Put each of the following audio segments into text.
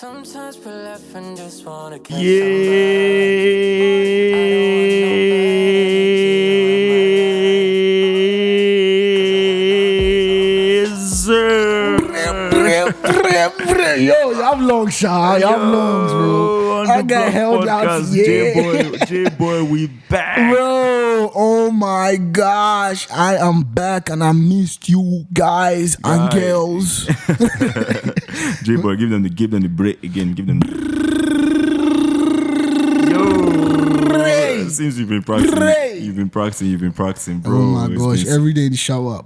Sometimes we left and just wanna catch Yo, you have long, Sha. You have longs, bro. I got held out. J-Boy, we back. Bro, oh my gosh. I am back and I missed you guys and girls. J-Boy, give them the break again. Give them Since you've been practicing, bro. Oh my gosh, every day in the shower.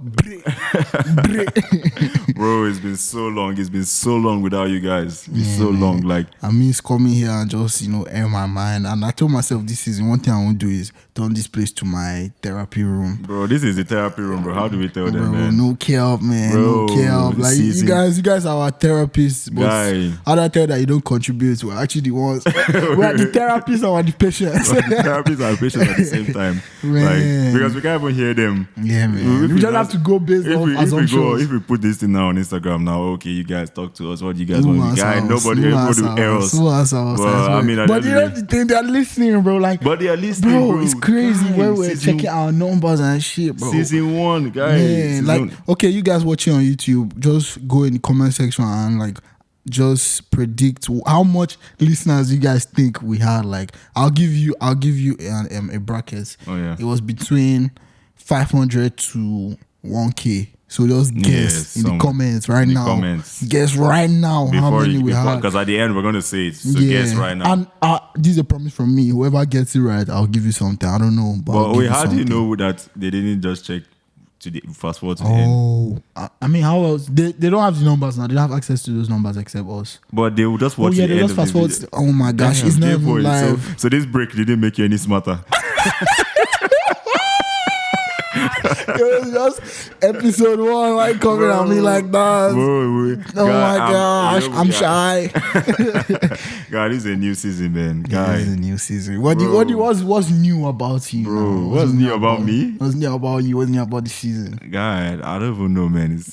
Bro, it's been so long. It's been so long without you guys. It's been so long. Like, I miss coming here and just, air my mind. And I told myself this season, one thing I won't do is turn this place to my therapy room. Bro, this is the therapy room, bro. How do we tell them, Bro, man? no care, man. Bro, no care. Like, season. you guys are our therapists. But Guy. how do I tell that you don't contribute? We're actually the ones. We're the therapists and we're the patients. The therapists are patients at the same time. Man. Like, because we can't even hear them. Yeah, man. We just have to go based off assumptions. If we put this thing now on Instagram now, okay, you guys talk to us. What do you guys want? Guy, everybody will hear us. But you know the thing, they're listening, bro. Like, but they are listening, bro. It's crazy when we're checking our numbers and shit, bro. Season 1, guys. Man, okay, you guys watching on YouTube, just go in the comment section and just predict how much listeners you guys think we had. Like, I'll give you a bracket. Oh yeah, it was between 500 to 1K. So just guess in the comments right now. Guess right now how many we had. Because at the end we're going to say it. So guess right now. And this is a promise from me. Whoever gets it right, I'll give you something. I don't know. But wait, how do you know that they didn't just check to the fast forward to the end? Oh, I mean, how else? They don't have the numbers now. They don't have access to those numbers except us. But they will just watch the end of the video. Oh my gosh, it's not even live. So this break didn't make you any smarter. It was just episode 1, like coming at me like that. Bro, my gosh, I'm shy. God, this is a new season, man. Guy, this is a new season. What's new about you, bro? What's new about me? What's new about you? What's new about the season? God, I don't even know, man.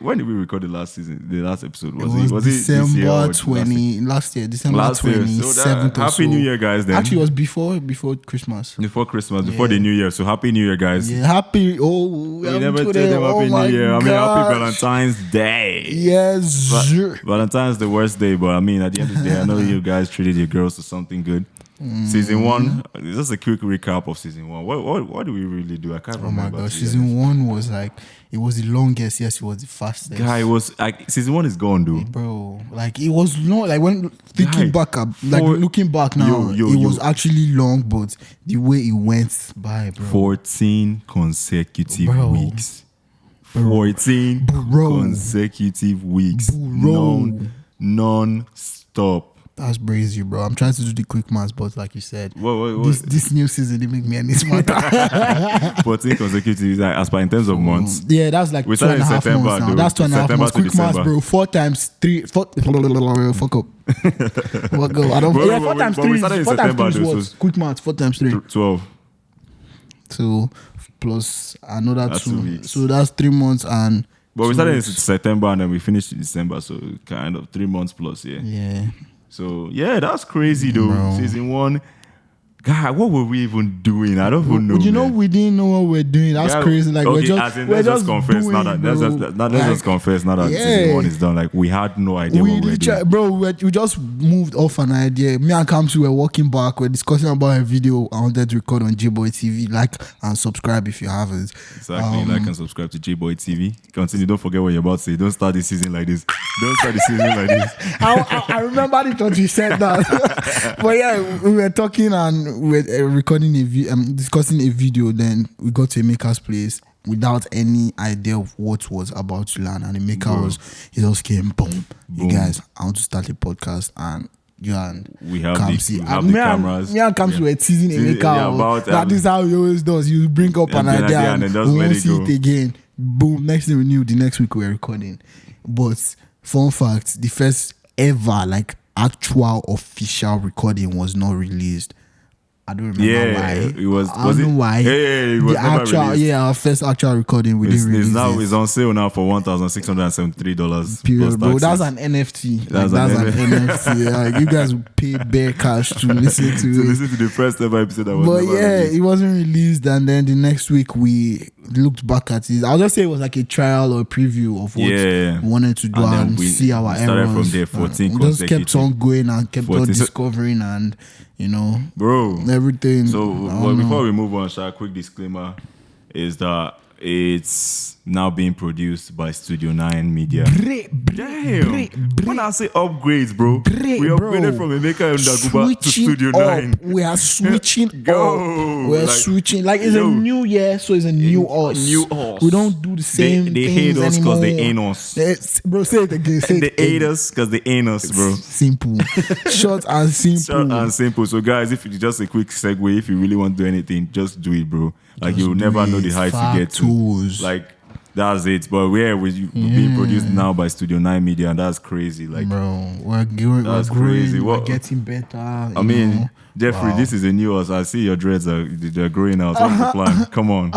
When did we record the last season? The last episode was December 20 last year. December 27th. So happy New Year, guys. Then actually, it was before Christmas. Before the New Year. So happy New Year, guys. Yeah, happy. Oh, we never told them happy New Year. I mean, happy Valentine's Day. Yes, Valentine's the worst day, but I mean, at the end of the day, I know you guys treated your girls to something good. Season 1, just a quick recap of season 1. What do we really do? I can't remember. Oh my gosh, season 1 was it was the longest. Yes, it was the fastest. Guy, it was season 1 is gone, dude. Bro, it was long. When thinking back, looking back now, it was actually long, but the way it went by, bro. 14 consecutive weeks. 14 consecutive weeks. Non-stop. That's crazy, bro. I'm trying to do the quick maths, but like you said, this new season didn't make me any smarter. 14 consecutive, as per in terms of months. Yeah, that's like 2.5 months now. That's 2.5 months. Quick maths, bro. 4 times 3. Fuck up. What go? I don't. 4 times 3. 4 times 3 is what? Quick maths. 4 times 3. 12. 2 plus another 2 weeks. So that's 3 months and. But we started in September and then we finished in December, so kind of 3 months plus. Yeah. So yeah, that's crazy though. Bro. Season 1. God, what were we even doing? I don't even know. You know, we didn't know what we're doing. That's crazy. Like, okay, we're just confess doing, now that let's just confess now that season 1 is done. Like, we had no idea what we were doing. Bro, we just moved off an idea. Me and Kamsi were walking back. We're discussing about a video I wanted to record on J-Boy TV. Like and subscribe if you haven't. Exactly. Like and subscribe to J-Boy TV. Continue. Don't forget what you're about to say. Don't start the season like this. I remember it when you said that. But yeah, we were talking and we were recording discussing a video. Then we got to Emeka's place without any idea of what was about to land, and Emeka he just came, boom. You guys, I want to start a podcast, and you and we have Kamsi. the cameras. Me and Kamsi were teasing Emeka that is how he always does. You bring up an idea and then we won't see it again. Boom. Next thing we knew, the next week we were recording. But fun fact, the first ever actual official recording was not released I don't remember Yeah, why. it was. I Was don't it? know why. Yeah, it was The never actual, released. our first actual recording, we didn't release it. It's on sale now for $1,673. Period, bro. plus That's taxes. an NFT. That's That's an an NFT. Like, you guys would pay bare cash to listen to to it. listen to the first ever episode that was But never yeah, released. it wasn't released, and then the next week we looked back at it. I'll just say it was like a trial or preview of what Yeah. we wanted to do And then and we see our started errors. from there, 14 we just kept consecutive. on going and kept 14. on So- discovering, and Bro. everything. So, I well, don't know. before we move on, a quick disclaimer is that it's now being produced by Studio 9 Media. Damn. When I say upgrades, bro, we upgraded from Emeka and Daguba to Studio 9. We are switching Go. up. We're Like, switching. Like, it's yo. a new year, so it's a new us. New us. We don't do the same They things hate us anymore. because they ain't us. Bro, say it again. Say They it again. hate us because they ain't us, bro. Simple. Short and simple. Short and simple. So, guys, if it's just a quick segue, if you really want to do anything, just do it, bro. Like, Just you'll do never know it. the heights you get to. Factos. Like, that's it. But we're being produced now by Studio 9 Media, and that's crazy. Like, Bro, we're growing. That's We're growing. crazy. We're What- getting better. I mean, Jeffrey, this is a new us. I see your dreads they're growing out. What's the plan? Come on.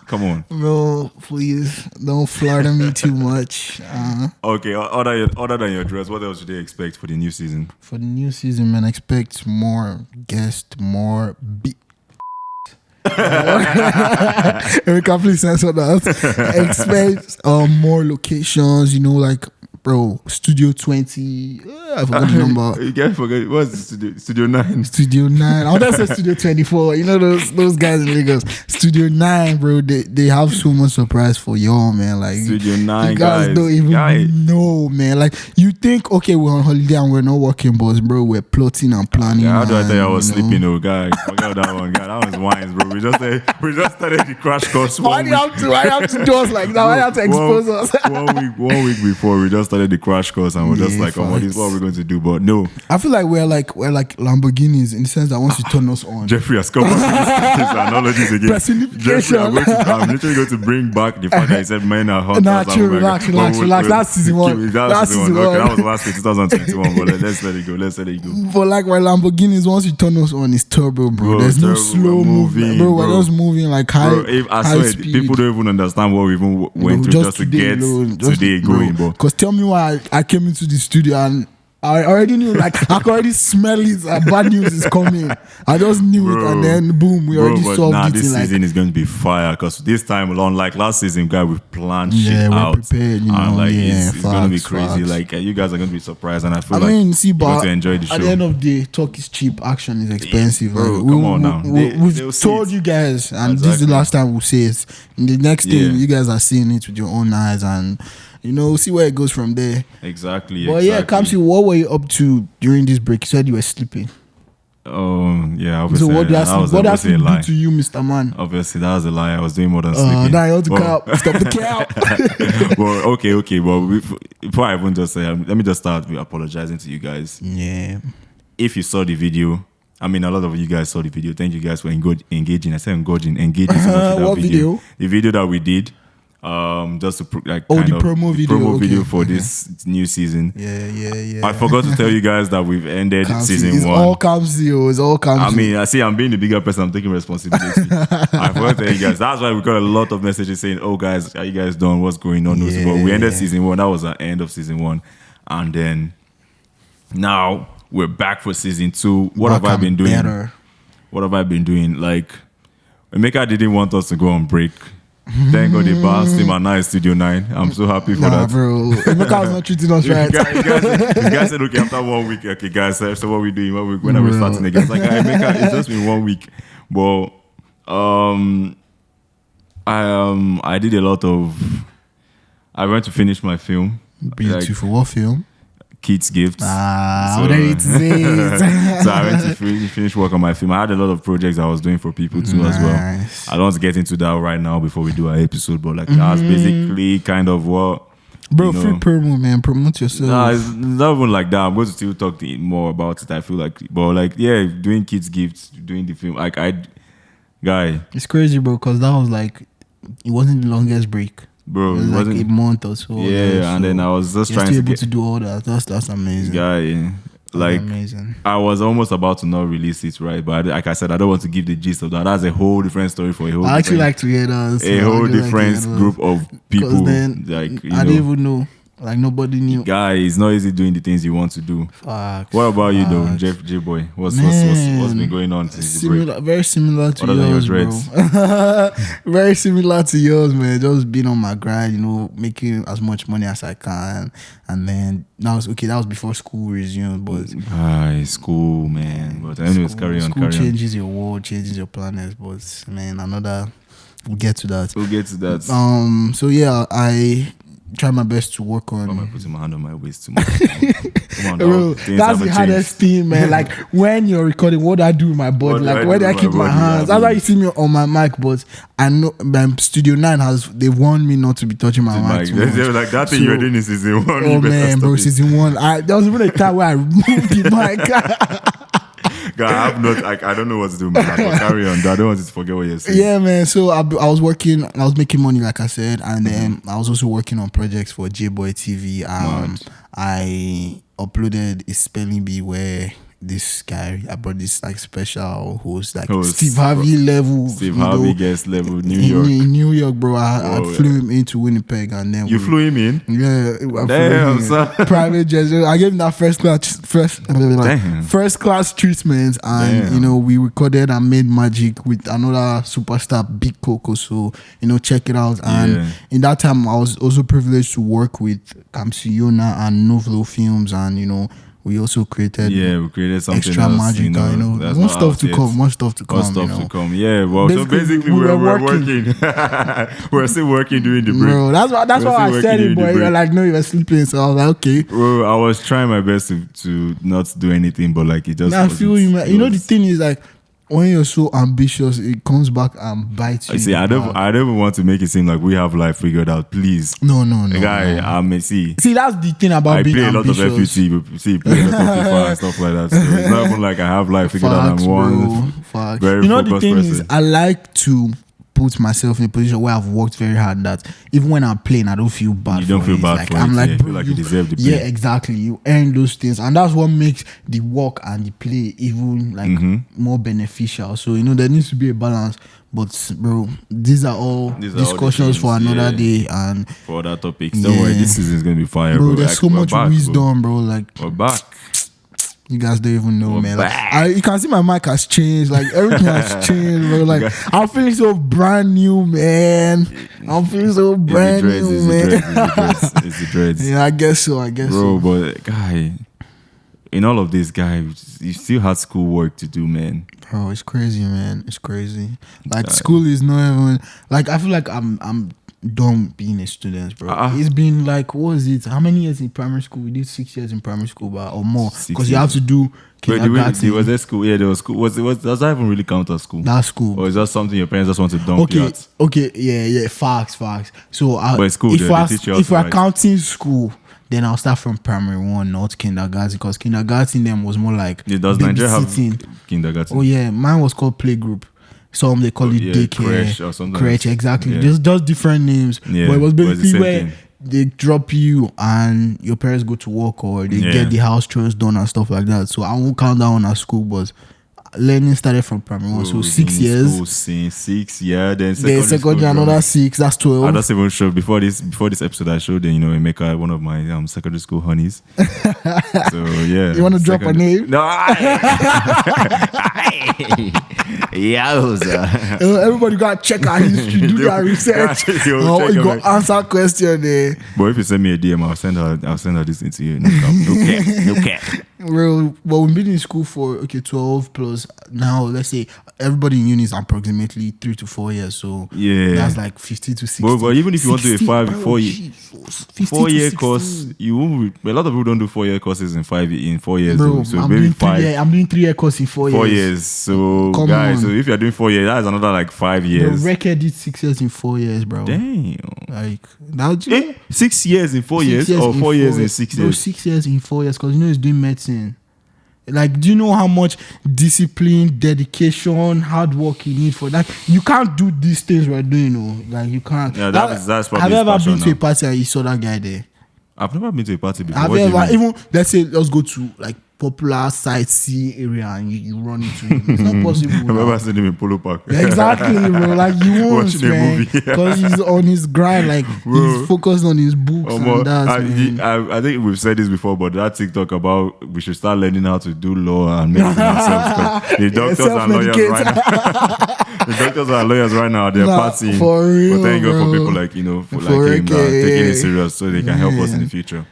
Come on. Bro, please don't flatter me too much. Okay, other than your dress, what else should they expect for the new season? For the new season, man, expect more guests, more we can please censor that. Expect more locations, like, bro, Studio 20. I forgot the number. You can't forget. What's the Studio 9? Studio 9. I want to say Studio 24. You know those guys in Lagos. Studio 9, bro. They have so much surprise for y'all, man. Like, Studio 9, you guys don't even know, man. Like, you think, okay, we're on holiday and we're not working, but bro, we're plotting and planning. How do I tell you I and, was you know. sleeping, though, guy? Forget that one, guy. That was wines, bro. We just started the crash course. Why do you have to do us like that? Why do you have to expose us? 1 week before, we just started the crash course, and we're just Yeah, like, oh, this is facts. what we're going to do. But no, I feel like we're like Lamborghinis in the sense that once you turn us on, Jeffrey has come up with his analogies again. Personification. Jeffrey, I'm literally going to bring back the fact that he said men are hot. Nah, chill, relax. That's season one. That's season one. Okay, one. that was last year, 2021. But let's let it go. Let's let it go. But like my Lamborghinis, once you turn us on, it's turbo, bro. Bro, There's no turbo, slow we're movement, moving, bro. We're bro. just moving like high, Bro, if I high swear, speed. people don't even understand what we even went through just to get today going, bro. Because tell me why I came into the studio and I already knew, like, I could already smell it. Bad news is coming. I just knew it, and then boom, we already but solved nah, it. this in, like, season is going to be fire because this time, unlike last season, guy, we planned shit Yeah, we're out. prepared, you and know, like yeah, it's going to be facts, crazy. facts. Like you guys are going to be surprised, and I feel I like mean, see, you're going but to enjoy the show. at the end of the day, talk is cheap, action is expensive. Bro, Like, come on now. we've They'll see told it. you guys, and this is Exactly. the last time we'll say it. In the next Yeah. thing, you guys are seeing it with your own eyes, and see where it goes from there. Exactly. But yeah, Kamsi, what were you up to during this break? You said you were sleeping. Yeah, obviously. So what do that was you obviously a lie. do to you, Mr. Man? Obviously, that was a lie. I was doing more than sleeping. Now you want to Well, cap. Stop the cap. well, okay. Well, before I even just say, let me just start with apologizing to you guys. Yeah. If you saw the video, I mean, a lot of you guys saw the video. Thank you guys for engaging. I said engaging so much with that What video? The video that we did, just to the promo video, video okay, for okay. this new season. Yeah. I forgot to tell you guys that we've ended Kamsi, season it's 1. all Kamsi. It's all Kamsi. I mean, I see I'm being the bigger person. I'm taking responsibility. I forgot to tell you guys. That's why we got a lot of messages saying, "Oh, guys, are you guys done? What's going on?" Yeah. But we ended season 1. That was the end of season 1, and then now we're back for season 2. What have I been doing? Better. What have I been doing? Like, Emeka didn't want us to go on break. Thank God they bounced him and now it's Studio 9. I'm so happy for Nah, that. bro. Emeka was not treating us right. You guys said, okay, after 1 week, okay, guys, so what we doing? When are we starting again? It's like, Emeka, it's just been 1 week. But I did a lot of. I went to finish my film. Beautiful. What film? Kids Gifts. What are you to say? So I went to finish work on my film. I had a lot of projects I was doing for people too as well. Nice. I don't want to get into that right now before we do our episode, but like that's basically kind of what. Bro, you know, free promo, man. Promote yourself. Nah, it's not even like that. I'm going to still talk more about it. I feel like, but like, yeah, doing kids gifts, doing the film, like guy, It's crazy, bro, because that was like, it wasn't the longest break. bro, It was like a month or so. Yeah, and then I was just you're trying still to able get to do all that. That's amazing. guy. Like, amazing. I was almost about to not release it, right? But like I said, I don't want to give the gist of that. That's a whole different story for a whole. I actually different- like to hear that. a whole different group of people. Because then Like, you I know, didn't even know. Like nobody knew. guy, it's not easy doing the things you want to do. Facts, What about you though, facts. Jeff J Boy? What's Man, been going on since the break? Similar, very similar to Other than yours, your bro. Very similar to yours, man. Just being on my grind, you know, making as much money as I can, and then that was before school resumed. But It's cool, man. But anyways, carry on. changes your world, changes your planets. But man, we'll get to that. We'll get to that. So yeah, I try my best to work Why am I on. putting my hand on my waist too much? Come on, Bro, dog. Things that's haven't the hardest thing, man. Like when you're recording, what do I do with my body? What do Like I where do do I with keep my my body? hands? That's why you see me on my mic, but I know Studio 9 they've warned me not to be touching my mic Like, too much. like that thing So- you're doing in season 1. Oh you better man, stop bro, it. season 1. There was even a time where I removed the mic. God, I have not. I don't know what to do, man. But carry on. I don't want you to forget what you're saying. Yeah, man. So I was making money, like I said, and then I was also working on projects for J-Boy TV. Mad. I uploaded a spelling bee where this guy, I brought this like special host, like Host. Steve Harvey level. Steve you know, Harvey guest level, New in York. New York, bro. I Whoa. flew him into Winnipeg, and then You flew him in? Yeah, I Damn, flew him son. private jet. I gave him that Damn. first class treatment, and Damn. you know we recorded and made magic with another superstar, Big Coco. So you know, check it out. And Yeah. in that time, I was also privileged to work with Kamsi Yona and Novlo Films, and you know. We also created Yeah, we created something extra else, magic, you know. that's More not stuff out to yet. come, more stuff to come. More stuff you know. to come. Yeah, well, so basically we we're were working. we're still working during the break. Bro, that's We're why still I working said during it, the boy. You're break. like, no, you were sleeping. So I was like, okay. Bro, I was trying my best to not do anything, but like it just. Now I feel you, man. it You know, the was- thing is like, when you're so ambitious, it comes back and bites you. See, I don't even want to make it seem like we have life figured out. Please, No. guy, no. I may see. See, that's the thing about I being play a lot of ambitious. FUT, but see, play a lot of FIFA and stuff like that. So it's not even like I have life figured out. Facts, I'm one bro. Facts. very You know, the focused thing person. is, I like to put myself in a position where I've worked very hard. That even when I'm playing, I don't feel bad. You don't for feel it. bad Like, for I'm it, like, yeah. You bro, feel like you deserve the play. Yeah, exactly. You earn those things, and that's what makes the work and the play even like Mm-hmm. more beneficial. So you know, there needs to be a balance. But bro, these are all These are all the discussions for things, another yeah. day. And For other topics, don't worry. Yeah. This season is gonna be fire, bro, bro. there's Like, so we're much back, wisdom, bro. Like We're back. you guys don't even know, We're man. Like, back. you can see my mic has changed. Like everything has changed, bro. Like I'm feeling so brand new, man. I'm feeling so brand new, man. It's the dreads. Yeah, I guess so. Bro, but guy, in all of this, guy, you still had school work to do, man. Bro, it's crazy, man. It's crazy. Like school is not even like I feel like I'm done being a student, bro. It's been like what was it? How many years in primary school? We did 6 years in primary school, but or more, 6 because you have to do Wait, kindergarten. was there school? Yeah, there was school. Does that even really count as school? That's school. Or is that something your parents just want to dump you Okay, at? yeah, facts. So But it's cool, if they teach you how if to we're write. counting school, then I'll start from primary 1, not kindergarten, because kindergarten then was more like Yeah, does Nigeria have babysitting. kindergarten? Oh yeah, mine was called playgroup. Some they call it yeah, daycare, creche or something creche, else. exactly. Yeah. Just different names. Yeah, but it was but it's the basically same where thing. they drop you and your parents go to work or they Yeah. get the house chores done and stuff like that. So I won't count that one as school, but learning started from primary 1. So Bro, 6 in years. School, since 6 years, then Then secondary secondary school, another 6. That's 12. I just even showed before this episode. I showed Emeka, one of my secondary school honeys. So yeah, You wanna drop a name? No, yowza. Everybody got to check our history, do their research. Yo, Oh, check you our- got answer question there. But if you send me a DM, I'll send her this into you. No cap. Well, we've been in school for 12 plus now. Let's say everybody in uni is approximately 3 to 4 years, so Yeah. that's like 50 to 60. But even if you want to do a 60, five, bro, 4 year, Jesus, 50 to 4 year 60. course, you won't. A lot of people don't do 4 year courses in 4 years. Bro, though. So I'm maybe doing 5. I'm doing 3 year course in 4 4 years. years. So Come guys, on. so if you're doing 4 years, that's another like 5 The years. record did 6 years in 4 years, bro. Damn. Like that. 6 years in 4 6 years, or in 4 years in years. 6 Bro, years. 6 years in 4 years, because you know he's doing medicine. Like, do you know how much discipline, dedication, hard work you need for that? You can't do these things we're doing, like you can't. Yeah, that's probably Have you his ever passion been to a now. party and you saw that guy there? I've never been to a party before. Have What you do you ever mean? even let's say let's go to like popular sightsee area and you run into him. It's not possible. I remember now. seeing him in Polo Park. Yeah, exactly, bro. Like you won't, Watching a man, movie. because he's on his grind. Like Bro. he's focused on his books and that. Man. I think we've said this before, but that TikTok about we should start learning how to do law and medicine ourselves. 'Cause the doctors and lawyers right now. The doctors and lawyers right now, they're Nah, partying. for real, But thank God for bro. people like for For like him that real, are taking yeah. it serious so they can help us in the future.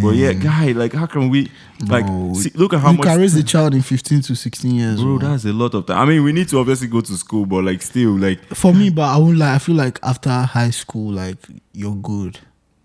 But yeah, guy, like how can we Bro, see, look at how you much can raise a child in 15 to 16 years, bro, that's a lot of time. I mean, we need to obviously go to school, but like still, like For me, but I won't lie. I feel like after high school, like you're good.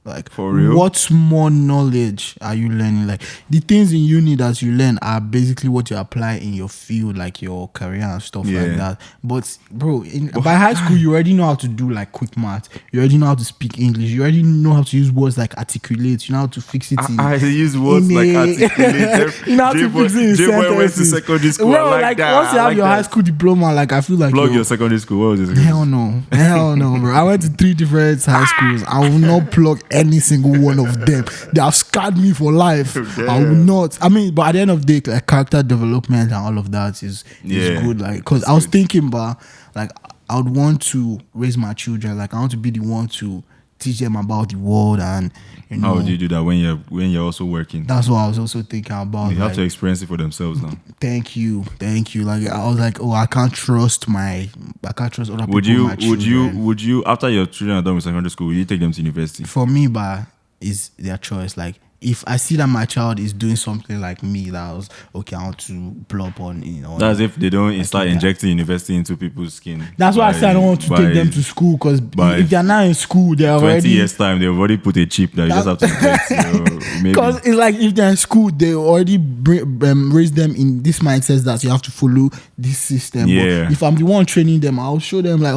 Like For real? what more knowledge are you learning? Like the things in uni that you learn are basically what you apply in your field, like your career and stuff Yeah. like that. But bro, by high school, you already know how to do like quick math. You already know how to speak English. You already know how to use words like articulate. You know how to fix it. I use words in like a- articulate. you know how to fix it in J-boy went to sentences. secondary school. Bro, I like that. once you I have like your that. high school diploma, like I feel like Plug you're- your secondary school. What was it? Hell no, bro. I went to 3 different high schools. I will not plug any single one of them. They have scarred me for life. I will not. I mean, but at the end of the day, like character development and all of that is Yeah. good. Like, cause I was thinking, but like I would want to raise my children. Like I want to be the one to teach them about the world, and you know. How would you do that when you're also working? That's what I was also thinking about. You have like, to experience it for themselves now. Thank you. Like I was like, oh, I can't trust other people. my children. Would you after your children are done with secondary school, will you take them to university? For me, but is their choice. Like if I see that my child is doing something like me, that I was okay, I want to blow up on, you know. That's if they don't start injecting university into people's skin. That's why I said I don't want to by- take them to school, because by if they're not in school, they're 20 already. years time, they've already put a chip that you just have to inject. Maybe. Because it's like if they're in school, they already raise them in this mindset that you have to follow this system. Yeah. But if I'm the one training them, I'll show them like,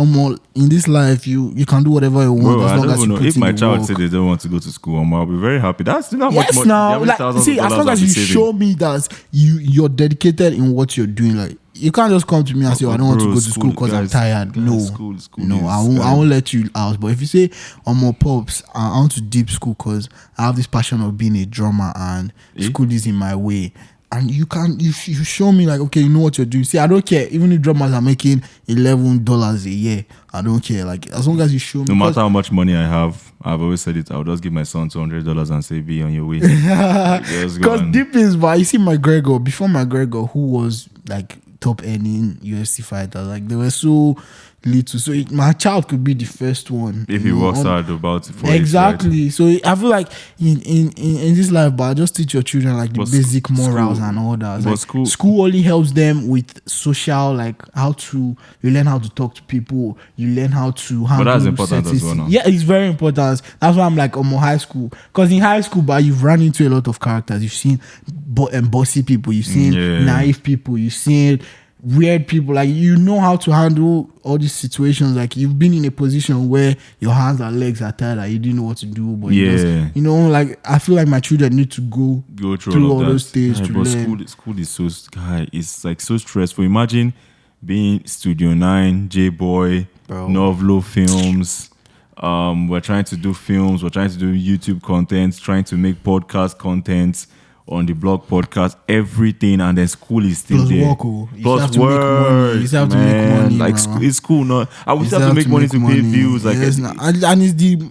in this life, you can do whatever you want Bro, as I long don't as you know. put If in my the child work. said they don't want to go to school, I'll be very happy. That's not Yes, much now, money. like, see, as long as you show me that you're dedicated in what you're doing, like you can't just come to me and say, I don't want to Bro, go to school because I'm guys, tired. guys, No, school no, is- I won't let you out. But if you say, my pops, I want to deep school because I have this passion of being a drummer and school is in my way. And you show me like, okay, you know what you're doing. See, I don't care. Even if drummers are making $11 a year, I don't care. Like as long as you show me. No matter how much money I have, I've always said it. I'll just give my son $200 and say, "Be on your way." Just go Because and- deep is, but you see McGregor, before McGregor, who was like top earning UFC fighter, like they were so little. So my child could be the first one. if he you know, works on- hard about it for it, right? Exactly. So I feel like in this life, but just teach your children like the But basic school- morals and all that. but Like, school- school only helps them with social, like you learn how to talk to people, you learn how to handle that's important as well now. Yeah, it's very important. That's why I'm like high school, because in high school, but you've run into a lot of characters. You've seen bossy people, you've seen Yeah. naive people, you've seen weird people. Like you know how to handle all these situations. Like you've been in a position where your hands and legs are tired and you didn't know what to do, but Yeah. like I feel like my children need to go through all of those that. things Yeah, to but learn. school is so it's like so stressful. Imagine being Studio 9, J-Boy, Bro. Novlo Films. We're trying to do films, we're trying to do YouTube content, trying to make podcast content on the blog podcast, everything, and then school is still Plus there. work, oh. You Plus still have to make money. work, You still have to make man. money, Like bro. it's cool. No, I would You still have to make money to pay money. bills. Like Yes, and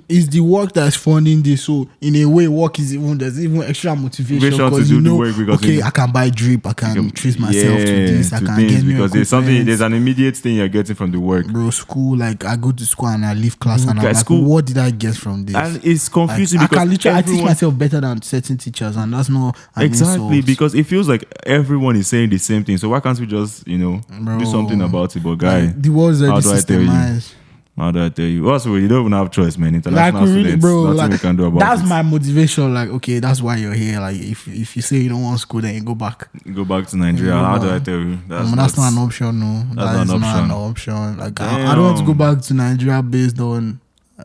it's the work that's funding this. So in a way, work is there's even extra motivation Motivation to because do you the know, work because okay, you- I can buy drip, I can trace myself to this, I to can things, get new because there's equipment. an immediate thing you're getting from the work. Bro, school, like I go to school and I leave class and I'm Guys, like, school- what did I get from this? And it's Like, confusing I because can literally I teach everyone- myself better than certain teachers, and that's not an Exactly, insult. because it feels like everyone is saying the same thing. So why can't we just, do Bro. something about it? But guy, Like, the world's how already do I tell you? systemized. How do I tell you? Also, you don't even have choice, man. Like International really, students, bro. nothing Like, we can do about that's it. my motivation. Like, okay, that's why you're here. Like, if you say you don't want school, then you go back. Go back to Nigeria. Yeah, How do bro. I tell you? That's not an option. No, That's that not is an not an option. option. Like, I don't want to go Damn. back to Nigeria based on.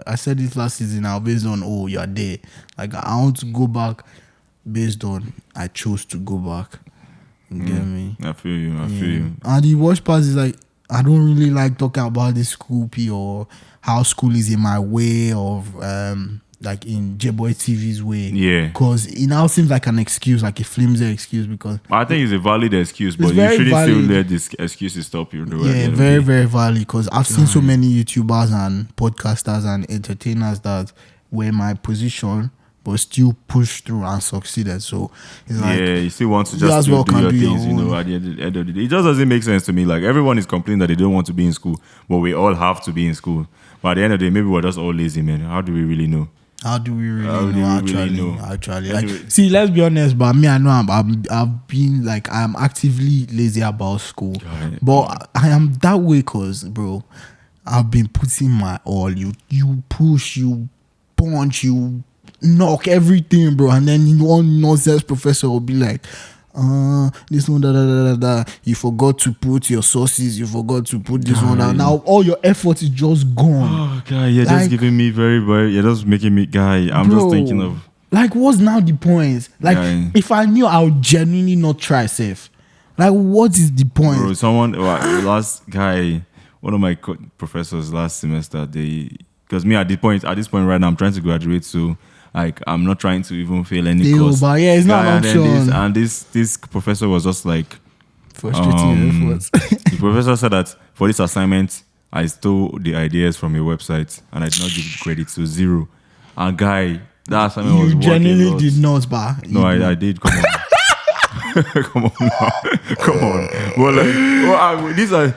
I said it last season. Now based on you're there. Like, I want to go back based on I chose to go back. You get me? I feel you. I feel you. And the worst part is like I don't really like talking about this school P or how school is in my way of like in J-Boy TV's way. Yeah. Because it now seems like an excuse, like a flimsy excuse. Because I think it's a valid excuse, but you very shouldn't still valid. let this excuses stop you. Though, at the yeah, end of the very day. very valid. Because I've seen so many YouTubers and podcasters and entertainers that were in my position, but still pushed through and succeeded. So it's like, Yeah, you still want to you just as still well do can your do your things, you know, own. at the end of the day. It just doesn't make sense to me. Like, everyone is complaining that they don't want to be in school, but we all have to be in school. But at the end of the day, maybe we're just all lazy, man. How do we really know? How do we really How do know? we Actually, really know? actually, Anyway. like, see, let's be honest. But me, I know I've been like, I'm actively lazy about school, God. but I am that way because, bro, I've been putting my all. You push, you punch, you knock everything, bro, and then one nonsense professor will be like, this one, da. You forgot to put your sources. You forgot to put this one. Guy. Now all your effort is just gone. Oh, guy, you're Like- just giving me you're just making me, guy. I'm just Bro, thinking of. like, what's now the point? Like, Yeah. if I knew, I would genuinely not try safe. Like, what is the point? Bro, last guy, one of my professors last semester, because me at this point right now, I'm trying to graduate, so like I'm not trying to even fail any Ew, course. but yeah, it's not Guy, an and option. this professor was just like, Frustrating efforts. the professor said that for this assignment, I stole the ideas from your website and I did not give you credit, so 0. And guy, that assignment was You working genuinely lot. did not, but No, I did. Come on. Come on now. Come on. Well, these are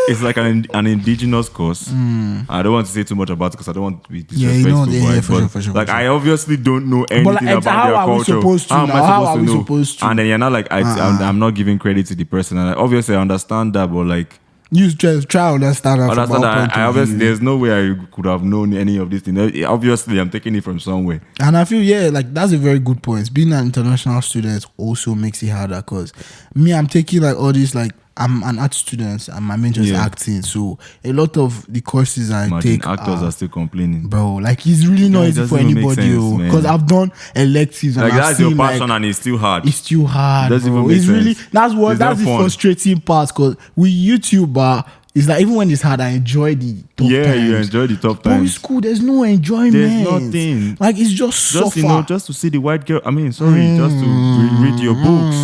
it's like an indigenous course. I don't want to say too much about it because I don't want to be Yeah, you know, disrespectful. yeah, right? for sure, But, for sure, like, for sure. I obviously don't know anything like, about how their are we culture. supposed to How am now? I How supposed are to we know? supposed to? And then you're not like I'm not giving credit to the person. And obviously I understand that, but like. You try understand that from Understand our that point I of obviously view. there's no way I could have known any of these things. Obviously, I'm taking it from somewhere. And I feel, yeah, like, that's a very good point. Being an international student also makes it harder because me, I'm taking like all these, like, I'm an art student and my major is Yeah. acting. So a lot of the courses I Imagine take actors are still complaining. bro, like, it's really not Yeah, it easy for doesn't even make anybody, sense, man. because I've done electives and Like I've that's your seen, passion like, and it's still hard. it's too hard, Doesn't bro. even make It's really sense. that's It's the not fun. frustrating part because with YouTube, it's like, even when it's hard, I enjoy the tough Yeah, times. you enjoy the tough But in times. school, there's no enjoyment. There's nothing. Like, it's just Just suffer. just to see the white girl. I mean, sorry, just to read your books.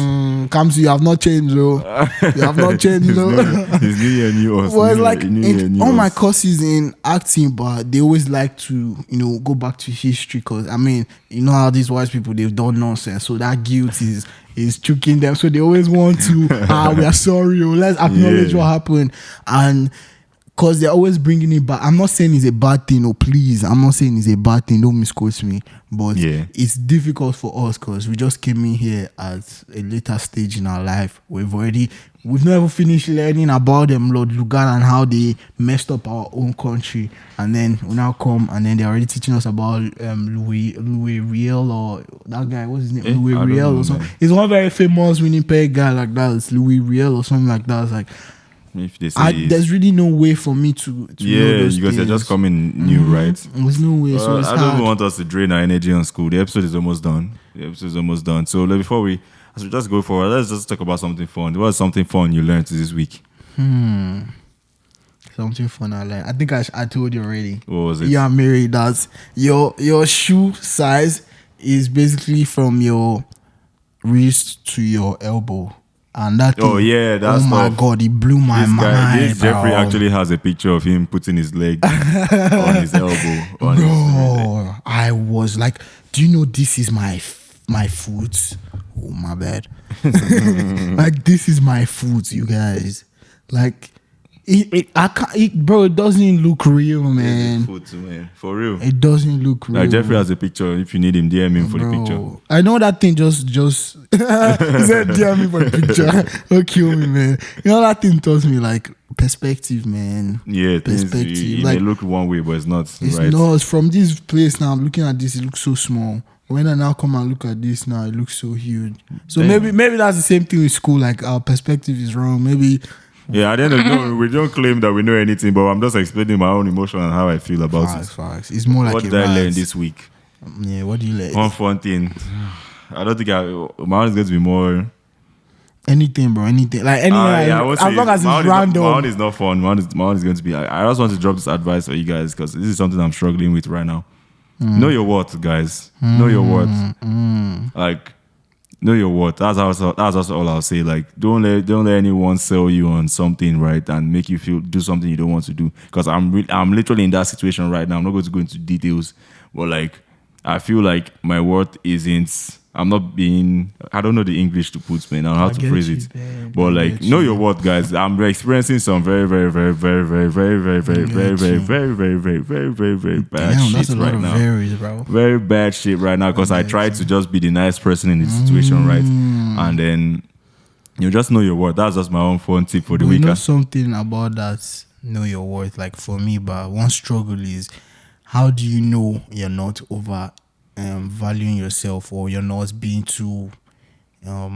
Comes, you have not changed, though. You have not changed, you know. It's new year, new us. Well, it's new like year, new year, new all my us. courses in acting, but they always like to, go back to history because, I mean, you know how these white people, they've done nonsense. So that guilt is choking them. So they always want to, we are sorry, let's acknowledge Yeah. what happened. And because they're always bringing it back. I'm not saying it's a bad thing, please. I'm not saying it's a bad thing. Don't misquote me. But Yeah. it's difficult for us because we just came in here at a later stage in our life. We've never finished learning about them, Lord Lugan, and how they messed up our own country. And then we now come and then they're already teaching us about Louis Riel, or that guy, what's his name? Louis I don't Riel know, or something. man. He's one very famous Winnipeg guy like that. It's Louis Riel or something like that. It's like, If they say it's- there's really no way for me to know yeah, those because they're things. just coming new, right? There's no way. So it's I don't hard. want us to drain our energy on school. The episode is almost done. So before we just go forward, let's just talk about something fun. What's something fun you learned this week? Something fun I learned. I think I told you already. What was it? Yeah, Mary, that your shoe size is basically from your wrist to your elbow. And that Oh, thing, yeah, that's oh my tough. god, it blew my mind. This Jeffrey bro. actually has a picture of him putting his leg on his elbow. Bro, I was like, do you know this is my foot? Oh, my bad. Like, this is my foot, you guys. Like, bro, it doesn't look real, man. Man. For real. It doesn't look real. Like Jeffrey has a picture. If you need him, DM him for the picture. Bro, I know that thing just he said DM me for the picture. Don't kill me, man. You know that thing tells me like perspective, man. Yeah, things Perspective. it Like, may look one way, but it's not. it's right? not from this place now. I'm looking at this, it looks so small. When I now come and look at this now, it looks so huge. So Damn. maybe that's the same thing with school. Like, our perspective is wrong. Maybe Yeah, at the end of the day, we don't claim that we know anything, but I'm just explaining my own emotion and how I feel about facts. It's more it. like What a did I learn rise. this week? Yeah, what do you learn? One fun thing. I don't think my own is going to be more. Anything, bro. Anything. Like anything. I won't say as long as my it's own random. My own is not fun. My own is going to be. I just want to drop this advice for you guys because this is something I'm struggling with right now. Know your worth, guys. Know your worth. Like, know your worth. That's also all I'll say. Like, don't let anyone sell you on something, right, and make you do something you don't want to do. Because I'm literally in that situation right now. I'm not going to go into details, but like, I feel like my worth isn't. I'm not being. I don't know the English to put, man. I don't know how to phrase it. But like, know your worth, guys. I'm experiencing some very bad shit right now. Very bad shit right now because I tried to just be the nice person in the situation, right? And then you just know your worth. That's just my own fun tip for the week. You know something about that? Know your worth. Like for me, but one struggle is how do you know you're not over valuing yourself or you're not being too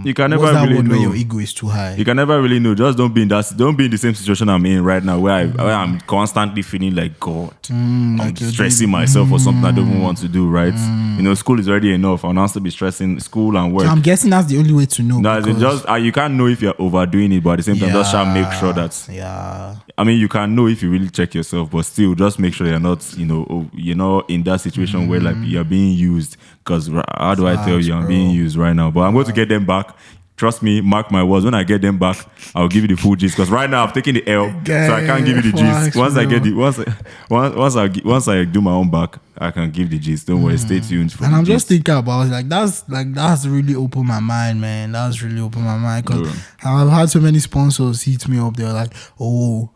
you can never really know where your ego is too high. You can never really know. Just don't be in the same situation I'm in right now where I'm constantly feeling like God. I'm stressing myself for something I don't even want to do, right? You know, school is already enough. I'll not still be stressing school and work. So I'm guessing that's the only way to know. No, just you can't know if you're overdoing it, but at the same time, just try to make sure that. Yeah. I mean, you can know if you really check yourself, but still, just make sure you're not, in that situation where like you're being used. Because how do I tell you I'm being used right now? But I'm going to get them back. Trust me, mark my words. When I get them back, I'll give you the full gist. Because right now I've taken the L, so I can't give you the gist. Once I do my own back, I can give the gist. Don't worry, stay tuned. And I'm just thinking about that's really opened my mind, man. That's really opened my mind because I've had so many sponsors hit me up. They're like, "Oh,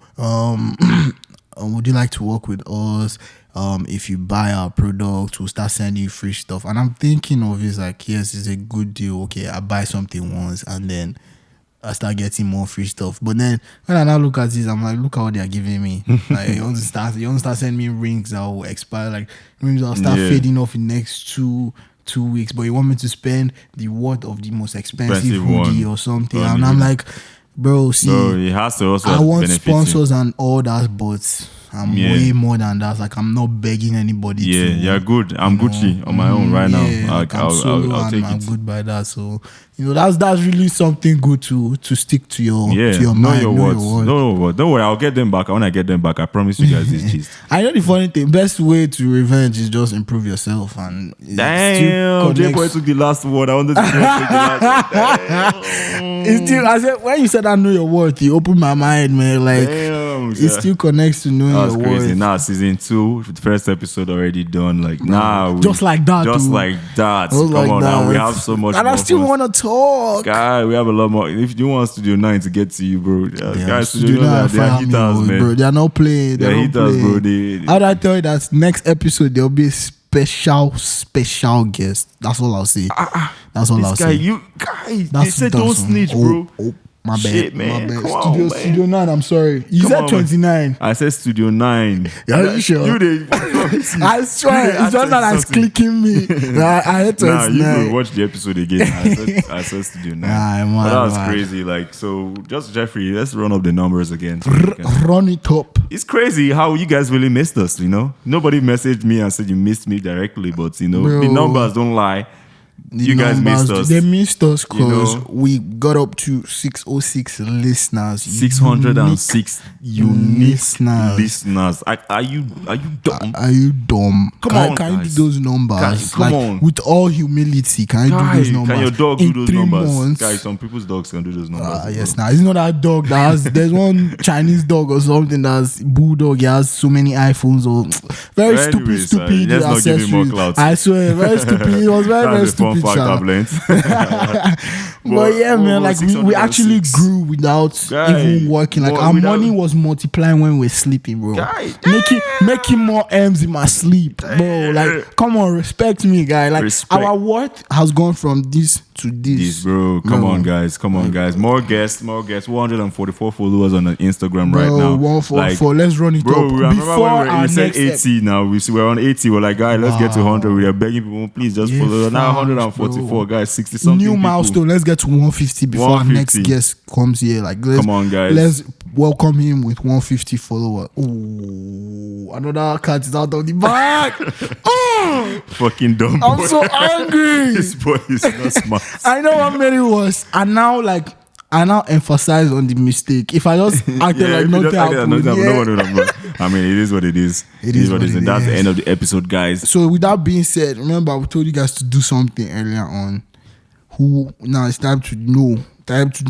would you like to work with us? If you buy our product, we'll start sending you free stuff." And I'm thinking of it like, yes, it's a good deal. Okay, I buy something once and then I start getting more free stuff. But then when I now look at this, I'm like, look at what they are giving me. Like you want to start sending me rings that will expire, like rings that will start fading off in the next two weeks. But you want me to spend the worth of the most expensive hoodie or something. And I'm like, bro, see, it has to also I want sponsors and all that, but I'm way more than that. Like I'm not begging anybody to. Yeah, good. I'm Gucci on my own right now. Like I'll take I'm it. good by that. So that's really something good to stick to your know mind. Your words. No, don't worry. I'll get them back. When I get them back, I promise you guys this gist. I know the funny thing. Best way to revenge is just improve yourself. And damn, J-Boy took the last word. I wanted to take the last word. It's still, I said, when you said I know your worth, you opened my mind, man. Like it still connects to knowing your crazy. worth. Now season 2, the first episode already done. Like just like that. Come on now, we have so much. And I still want to talk. Guy, we have a lot more. If you want Studio 9 to get to you, bro, guys, Studio 9, they are hitters, man. Bro, they are not playing. They're hitters, bro. How do I tell you that next episode there'll be a special guest? That's all I'll say. That's all I'll say. They said don't snitch, bro. My bad. Shit, man. My bad. Come on, Studio 9, I'm sorry. You said 29. I said Studio 9. Are you sure? I swear, it's just that it's clicking me. I had 29. You will watch the episode again. I said Studio 9. But that was crazy. Like, so just Jeffrey, let's run up the numbers again. Run it up. It's crazy how you guys really missed us, Nobody messaged me and said you missed me directly, but the numbers don't lie. You guys missed us. They missed us because we got up to 606 listeners. 606 unique listeners. Are you dumb? Are you dumb? Can you do those numbers? Come on. With all humility, can you do those numbers? Can your dog do those numbers? Months? Guys, some people's dogs can do those numbers. Yes, now it's not that dog that has. There's one Chinese dog or something that's bulldog. He has so many iPhones or very stupid. Let's not give him more clout. I swear, very stupid. It was very stupid. But yeah, man, like we actually grew without even working. Like our money was multiplying when we're sleeping, bro. Making more M's in my sleep, bro. Like, come on, respect me, guy. Like our worth has gone from this to this, bro. Come on, guys. More guests. 144 followers on Instagram right now. 144. Let's run it bro, up. Before we said 80 now. We're on 80. We're like, guys, let's get to 100. We are begging people, please just follow. Now 144, guys. 60 something. New milestone. Let's get to 150 before our next guest comes here. Like, come on, guys. Let's welcome him with 150 followers. Oh, another cat is out of the bag. Fucking dumb boy. I'm so angry. This boy is not smart. I know how many was, and now like I now emphasize on the mistake. If I just acted like nothing happened, I mean, it is what it is. It is what it is. And that's the end of the episode, guys. So with that being said, remember we told you guys to do something earlier on. Now it's time to know. Time to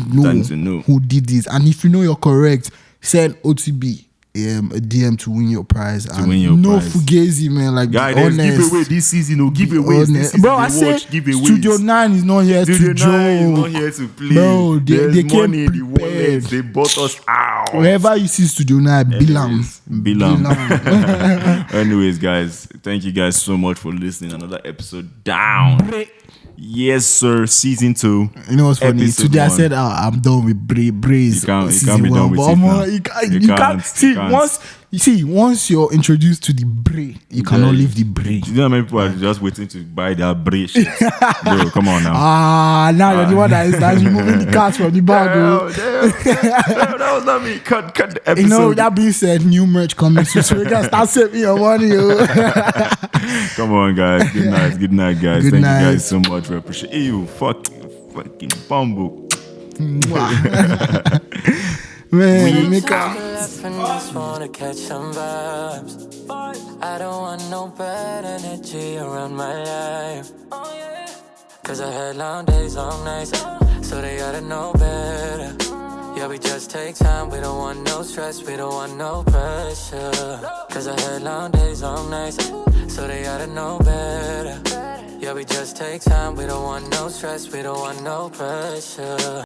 know who did this. And if you know you're correct, send OTB a DM to win your prize. To win your prize. Fugazi, man. Like, guys, there's giveaway this season. Giveaways this season. Bro, I said Studio 9 is not here to joke. Studio 9 is not here to play. Bro, they came money in the wallet. They bought us out. Wherever you see Studio 9, Bilam. Anyways, guys, thank you guys so much for listening. Another episode down. Yes, sir. Season 2. You know what's funny? Today I said I'm done with Braze. You can't be done with it now. You can't. See, once you're introduced to the Bray, you cannot leave the Bray. You know how many people are just waiting to buy their Bray shit? Bro, come on now. Now you're the one that's removing the cards from the bag. Damn. That was not me. Cut the episode. You know, that being said, new merch coming soon, so you can start saving your money. Come on, guys. Good night, guys. Thank you guys so much. We appreciate you. Fucking bumble. Man, make up. Just wanna catch some vibes. I don't want no bad energy around my life. Cause I had long days, long nights, so they gotta know better. Yeah, we just take time, we don't want no stress, we don't want no pressure. Cause I had long days, long nights, so they gotta know better. Yeah, we just take time, we don't want no stress, we don't want no pressure.